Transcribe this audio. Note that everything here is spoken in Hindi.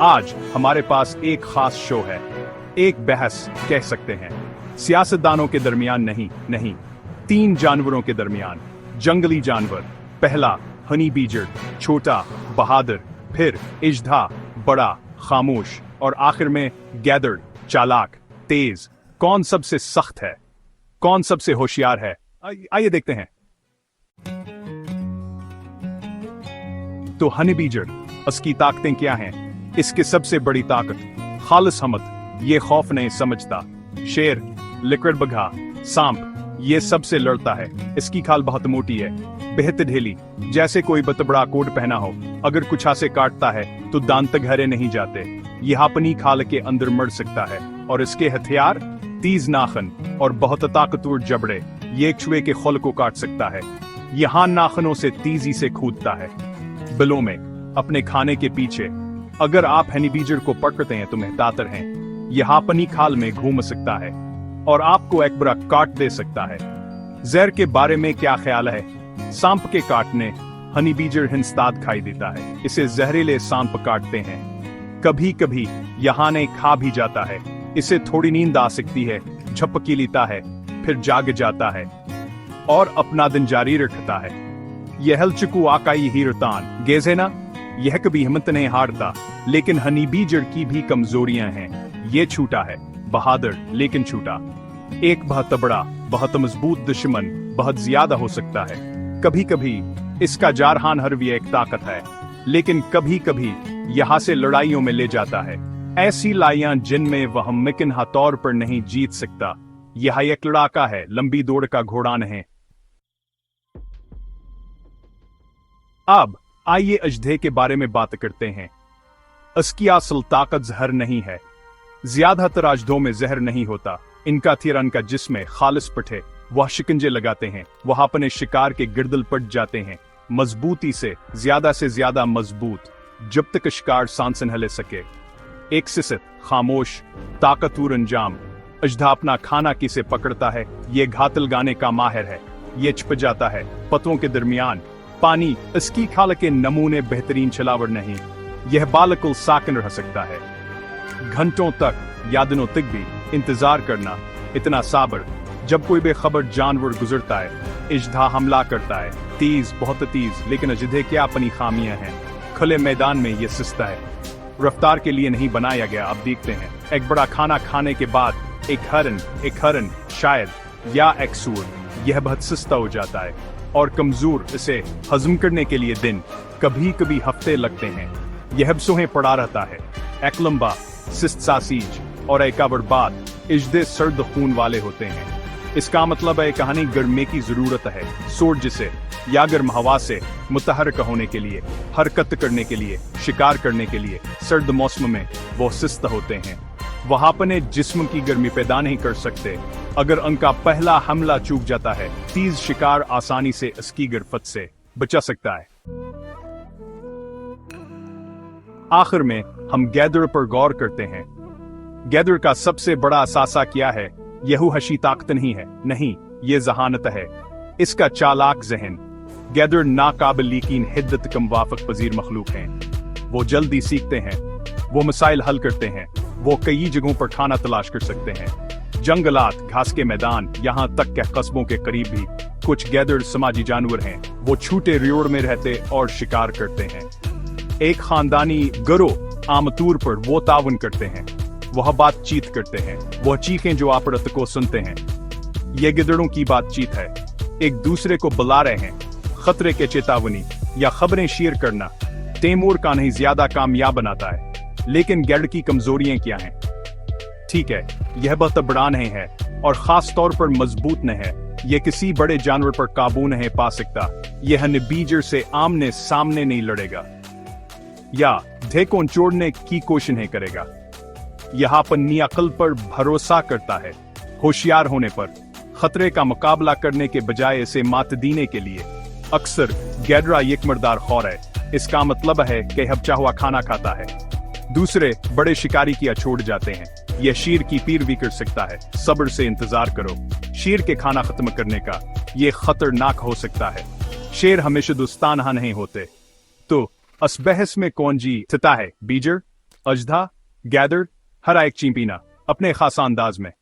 आज हमारे पास एक खास शो है, एक बहस कह सकते हैं, सियासतदानों के दरमियान नहीं, तीन जानवरों के दरमियान। जंगली जानवर, पहला हनी बीजर, छोटा, बहादुर, फिर इजधा, बड़ा, खामोश, और आखिर में गैदर, चालाक, तेज। कौन सबसे सख्त है, कौन सबसे होशियार है? आइए देखते हैं। तो हनी बीजर, उसकी ताकतें क्या हैं? इसकी सबसे बड़ी ताकत खालिस हमत, ये खौफ नहीं समझता। शेर, लिक्विड बघा, सांप, ये सबसे लड़ता है। इसकी खाल बहुत मोटी है, बेहद ढीली, जैसे कोई बड़ा कोट पहना हो। अगर कुछ से काटता है तो दांत घरे नहीं जाते। यह अपनी खाल के अंदर मर सकता है। और इसके हथियार, तेज नाखन और बहुत ताकतवर जबड़े। ये एक छुए के खोल को काट सकता है। यहाँ नाखनों से तेजी से कूदता है, बिलों में, अपने खाने के पीछे। अगर आप हनी बीजर को पकड़ते हैं तो महतातर हैं। यह अपनी खाल में घूम सकता है और आपको एक बड़ा काट दे सकता है। जहर के बारे में क्या ख्याल है? सांप के काटने हनी बीजर हिंसताद खाई देता है। इसे जहरीले सांप काटते हैं। कभी कभी यहाँ ने खा भी जाता है। इसे थोड़ी नींद आ सकती है, झपकी लेता है, फिर जाग जाता है और अपना दिन जारी रखता है। यह हलचकू आकाई हीरतान गेजे ना, यह कभी हिम्मत नहीं हारता। लेकिन हनी बीजर की भी कमजोरियां हैं। ये छूटा है, बहादुर लेकिन छूटा। एक बहुत बड़ा, बहुत मजबूत दुश्मन बहुत ज्यादा हो सकता है। कभी कभी इसका जारहान हरवी एक ताकत है, लेकिन कभी कभी यहाँ से लड़ाइयों में ले जाता है। ऐसी लड़ाइयां जिनमें वह मुमकिन तौर पर नहीं जीत सकता। यह एक लड़ाका है, लंबी दौड़ का घोड़ा नहीं। अब आइए अजदहे के बारे में बात करते हैं। इसकी असल ताकत जहर नहीं है। ज्यादातर अजदहों में जहर नहीं होता। इनका थिरन का जिस्म है खालिस पठे। वह शिकंजे लगाते हैं, वह अपने शिकार के गिरदल पट जाते हैं, मजबूती से ज्यादा मजबूत, जब तक शिकार सांस न ले सके। एक सिसत, खामोश, ताकतवर अंजाम। अजदा अपना खाना किसे पकड़ता है, ये घात लगाने का माहिर है। ये छिप जाता है पत्तों के दरमियान। पानी, इसकी खाल के नमूने बेहतरीन छलावर नहीं। यह बालकुल साकिन रह सकता है। घंटों तक या दिनों तक भी इंतजार करना, इतना साबर। जब कोई बेखबर जानवर गुजरता है, इजदा हमला करता है। तेज, बहुत तेज, लेकिन अजदे क्या अपनी खामियां हैं। खुले मैदान में यह सुस्ता है, रफ्तार के लिए नहीं बनाया गया। अब देखते हैं, एक बड़ा खाना खाने के बाद एक हरन शायद, या एक सूर, यह बहुत सुस्ता हो जाता है और कमजोर। इसे हजम करने के लिए दिन, कभी कभी हफ्ते लगते हैं। यह सोहे पड़ा रहता है। एक लंबा सिस्त सासीज और एक बर्बाद इजदे सर्द खून वाले होते हैं। इसका मतलब है कहानी गर्मी की जरूरत है, सूरज से या गर्म हवा से मुतहरक होने के लिए, हरकत करने के लिए, शिकार करने के लिए। सर्द मौसम में वो सुस्त होते हैं। वह अपने जिस्म की गर्मी पैदा नहीं कर सकते। अगर उनका पहला हमला चूक जाता है, तेज शिकार आसानी से इसकी गिरफ्त से बचा सकता है। आखिर में हम गैदर पर गौर करते हैं। गैदर का सबसे बड़ा असासा क्या है? यह हशी ताकत नहीं, ये जहानत है। इसका चालाक जहन। गैदर नाकाबिल लेकिन हिद्दत कम वाफक पजीर मखलूक हैं। वो जल्दी सीखते हैं, वो मसाइल हल करते हैं, वो कई जगहों पर खाना तलाश कर सकते हैं। जंगलात, घास के मैदान, यहाँ तक के कस्बों के करीब भी कुछ गैदर समाजी जानवर हैं। वो छूटे रियोड़ में रहते और शिकार करते हैं। एक खानदानी गिरोह आमतौर पर वो तावन करते हैं, वह बातचीत करते हैं, वह चीखें जो आपरत को सुनते हैं। ये गिदड़ों की बातचीत है, एक दूसरे को बुला रहे हैं, खतरे के चेतावनी या खबरें शेयर करना। तैमूर का नहीं ज्यादा कामयाब बनाता है। लेकिन गैदर की कमजोरियां क्या हैं? ठीक है, यह बहुत बड़ा नहीं है और खास तौर पर मजबूत नहीं है। यह किसी बड़े जानवर पर काबू नहीं पा सकता। यह हनी बीजर से आमने सामने नहीं लड़ेगा या ढेकों छोड़ने की कोशिश नहीं करेगा। यह अपनी अकल पर भरोसा करता है, होशियार होने पर। खतरे का मुकाबला करने के बजाय इसे मात देने के लिए। अक्सर गैदरा एक मर्दार खौर है। इसका मतलब है कि हबचा हुआ खाना खाता है। दूसरे बड़े शिकारी किया छोड़ जाते हैं। यह शेर की पैरवी कर सकता है। सब्र से इंतजार करो शेर के खाना खत्म करने का। यह खतरनाक हो सकता है। शेर हमेशा दोस्ताना नहीं होते। तो इस बहस में कौन जीतता है, बीजर अजदा, गैदर्ड, हर एक चींपीना अपने खासा अंदाज में।